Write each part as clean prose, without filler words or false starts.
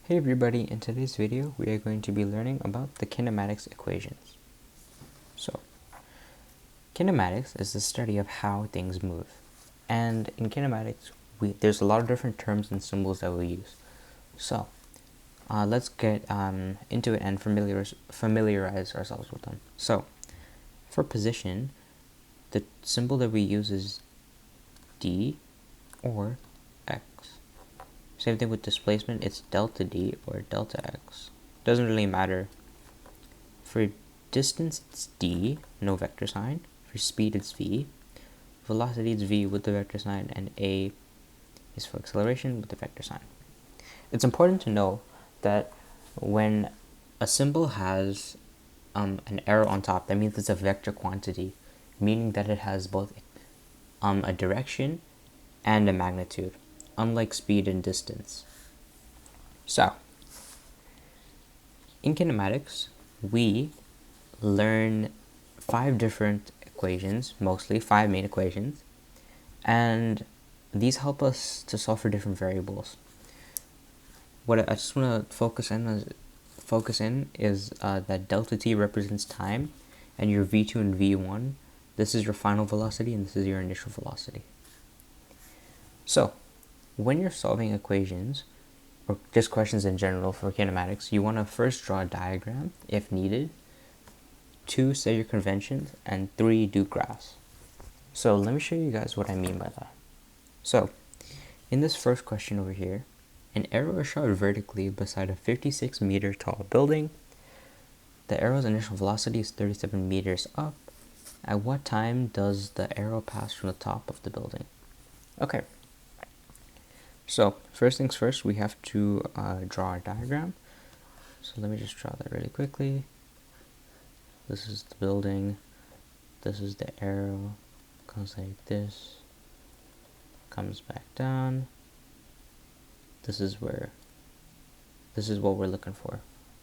Hey everybody, in today's video we are going to be learning about the kinematics equations. So, kinematics is the study of how things move. And in kinematics, there's a lot of different terms and symbols that we use. So, let's get into it and familiarize ourselves with them. So, for position, the symbol that we use is d or x. Same thing with displacement, it's delta d or delta x. Doesn't really matter. For distance, it's d, no vector sign. For speed, it's v. Velocity, it's v with the vector sign, and a is for acceleration with the vector sign. It's important to know that when a symbol has an arrow on top, that means it's a vector quantity, meaning that it has both a direction and a magnitude, unlike speed and distance. So, in kinematics, we learn 5 different equations, mostly 5 main equations, and these help us to solve for different variables. What I just want to focus in is that delta t represents time, and your v2 and v1, this is your final velocity and this is your initial velocity. So, when you're solving equations, or just questions in general for kinematics, you want to first draw a diagram if needed, 2, say your conventions, and 3, do graphs. So let me show you guys what I mean by that. So, in this first question over here, an arrow is shot vertically beside a 56-meter tall building. The arrow's initial velocity is 37 meters up. At what time does the arrow pass from the top of the building? Okay. So, first things first, we have to draw our diagram. So let me just draw that really quickly. This is the building. This is the arrow. Goes like this. Comes back down. This is what we're looking for.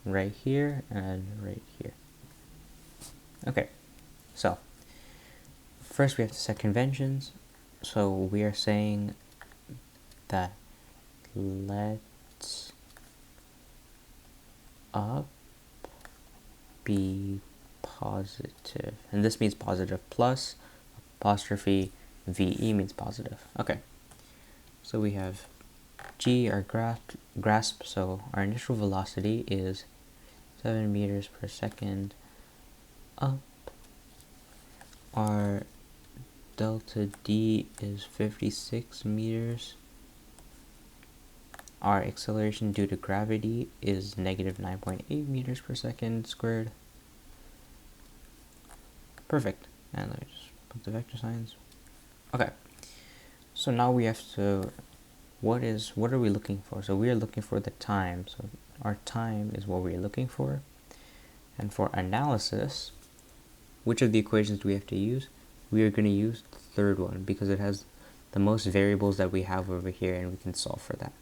Right here and right here. Okay. So, first we have to set conventions. So we are saying that let up be positive, and this means positive, plus apostrophe VE means positive. Okay, so we have G, our grasp, so our initial velocity is 7 meters per second up. Our delta D is 56 meters. Our acceleration due to gravity is negative 9.8 meters per second squared. Perfect. And let me just put the vector signs. Okay. So now we have to, what are we looking for? So we are looking for the time. So our time is what we're looking for. And for analysis, which of the equations do we have to use? We are going to use the third one because it has the most variables that we have over here, and we can solve for that.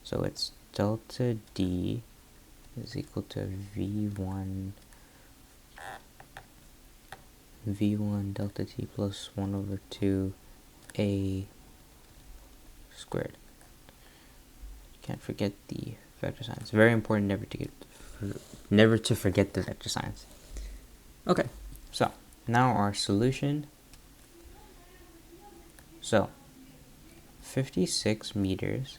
So it's delta D is equal to V1 delta T plus 1 over 2 A squared. Can't forget the vector signs. Very important never to forget the vector signs. Okay, so now our solution. So 56 meters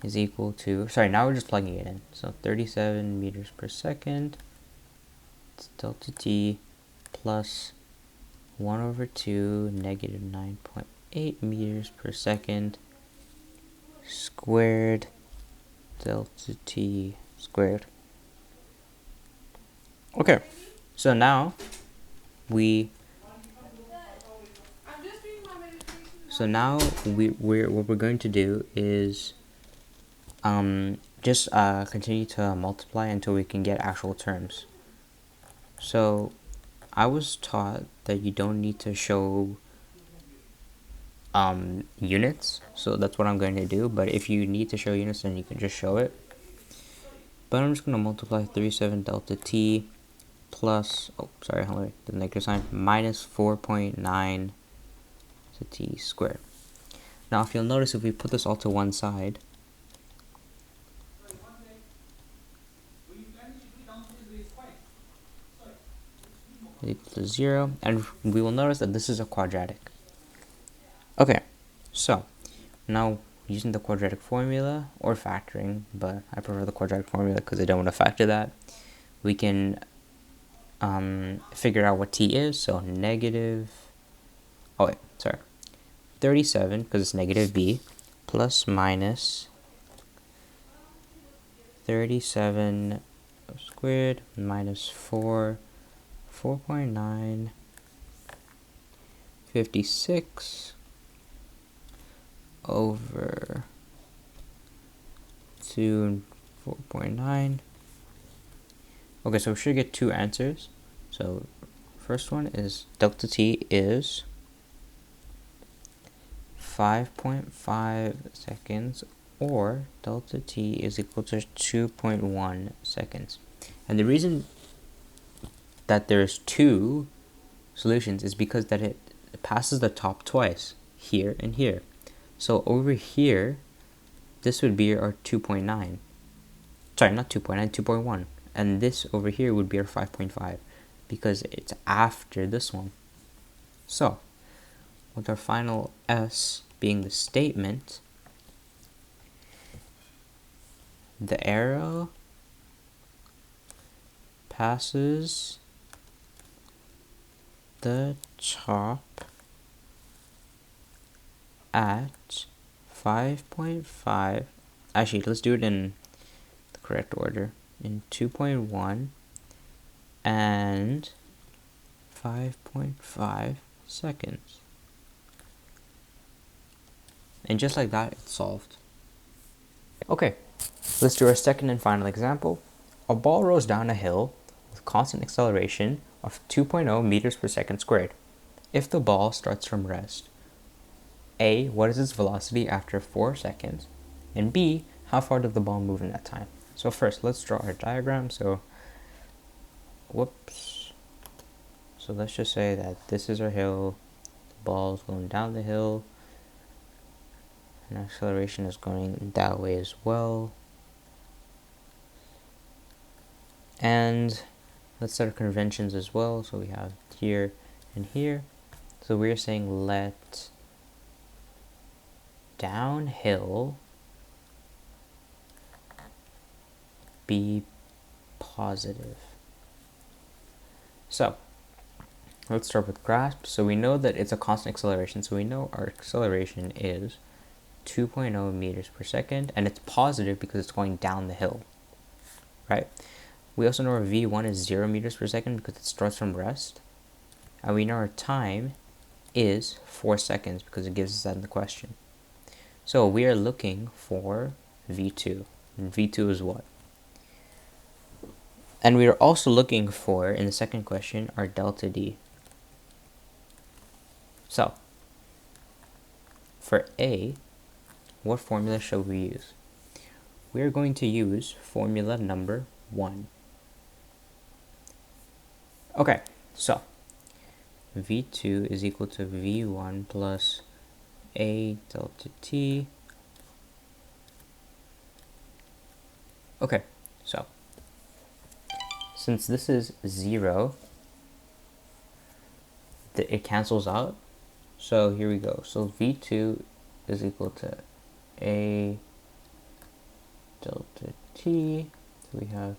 is equal to, now we're just plugging it in. So 37 meters per second, it's delta T plus 1 over 2 negative 9.8 meters per second squared delta T squared. Okay, so now what we're going to do is just continue to multiply until we can get actual terms. So I was taught that you don't need to show units, so that's what I'm going to do. But if you need to show units, then you can just show it. But I'm just going to multiply 37 delta T plus, the negative sign, minus 4.9 to T squared. Now if you'll notice, if we put this all to one side, is equal to 0, and we will notice that this is a quadratic. Okay, so now using the quadratic formula, or factoring, but I prefer the quadratic formula because I don't want to factor that, we can figure out what t is. So negative, 37, because it's negative b, plus minus 37 squared minus 4.9, 56 over 2, 4.9. Okay, so we should get two answers. So first one is delta t is 5.5 seconds, or delta t is equal to 2.1 seconds. And the reason that there's two solutions is because that it passes the top twice, here and here. So over here, this would be our 2.9. Sorry, not 2.9, 2.1. And this over here would be our 5.5 because it's after this one. So, with our final S being the statement, the arrow passes the top at 5.5. Actually, let's do it in the correct order. In 2.1 and 5.5 seconds. And just like that, it's solved. Okay, let's do our second and final example. A ball rolls down a hill with constant acceleration of 2.0 meters per second squared. If the ball starts from rest, A, what is its velocity after 4 seconds? And B, how far did the ball move in that time? So first, let's draw our diagram. So, whoops. So let's just say that this is our hill, the ball is going down the hill, and acceleration is going that way as well. And let's set our conventions as well. So we have here and here. So we're saying let downhill be positive. So let's start with grasp. So we know that it's a constant acceleration. So we know our acceleration is 2.0 meters per second, and it's positive because it's going down the hill, right? We also know our v1 is 0 meters per second because it starts from rest. And we know our time is 4 seconds because it gives us that in the question. So we are looking for v2. And v2 is what? And we are also looking for, in the second question, our delta d. So, for A, what formula shall we use? We are going to use formula number 1. Okay, so v2 is equal to v1 plus a delta t. Okay, so since this is 0, it cancels out. So here we go. So v2 is equal to a delta t. So we have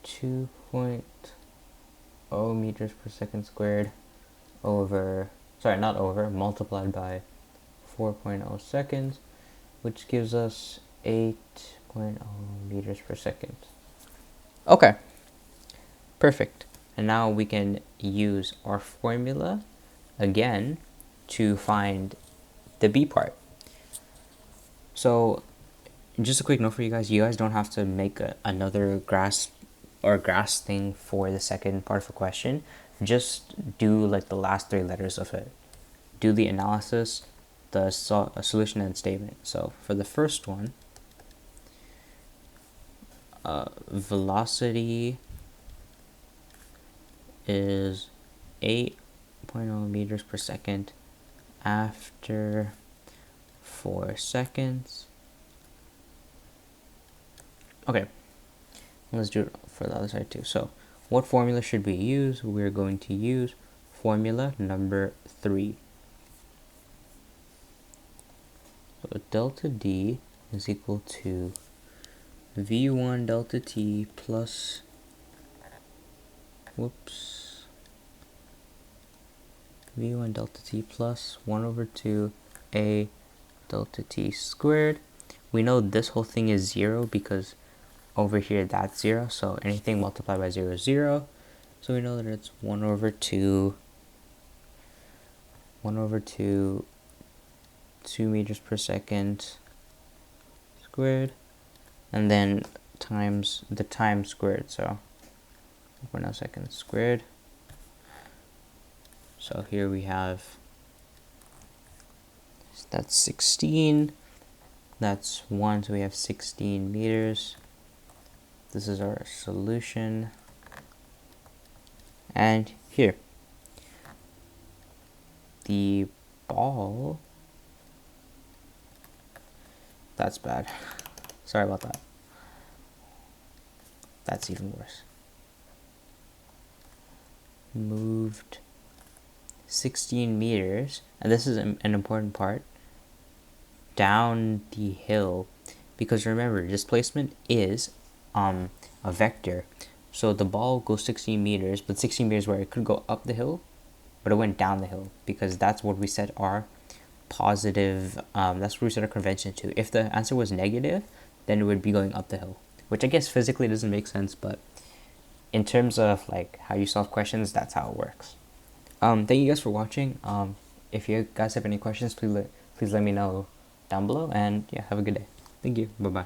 2.0 meters per second squared over, multiplied by 4.0 seconds, which gives us 8.0 meters per second. Okay, perfect. And now we can use our formula again to find the B part. So just a quick note for you guys don't have to make another grasp thing for the second part of the question. Just do like the last 3 letters of it. Do the analysis, the solution, and statement. So for the first one, velocity is 8.0 meters per second after 4 seconds. Okay, Let's do it for the other side too. So what formula should we use? We're going to use formula number 3. So delta D is equal to V1 delta T plus, V1 delta T plus 1 over 2 A delta T squared. We know this whole thing is 0 because over here that's 0, so anything multiplied by 0 is 0. So we know that it's 1 over 2 2 meters per second squared, and then times the time squared, so 1 second squared. So here we have, that's 16, that's 1, so we have 16 meters. This is our solution. And here, the ball, that's bad. Sorry about that. That's even worse. Moved 16 meters, and this is an important part, down the hill, because remember, displacement is a vector. So the ball goes 16 meters, but 16 meters where it could go up the hill, but it went down the hill, because that's what we set our positive, that's what we set our convention to. If the answer was negative, then it would be going up the hill, which I guess physically doesn't make sense, but in terms of like how you solve questions, that's how it works. Thank you guys for watching. If you guys have any questions, please let me know down below, and yeah, have a good day. Thank you. Bye bye.